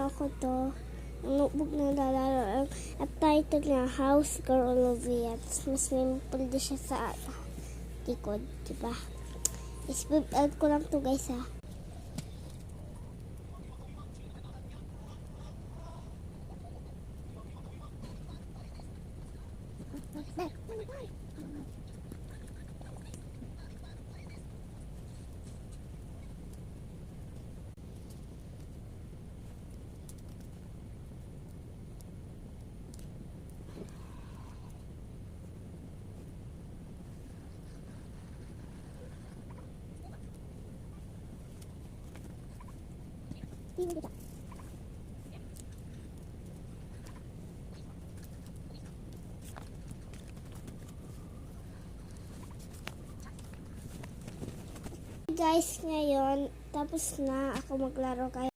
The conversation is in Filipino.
ako to. Ang notebook na lalaro. At title niya, House Girl Olivia. Tapos mas may puldo siya sa likod. Diba? Is-build ko lang to guys ha. Guys, ngayon tapos na ako maglaro kayo.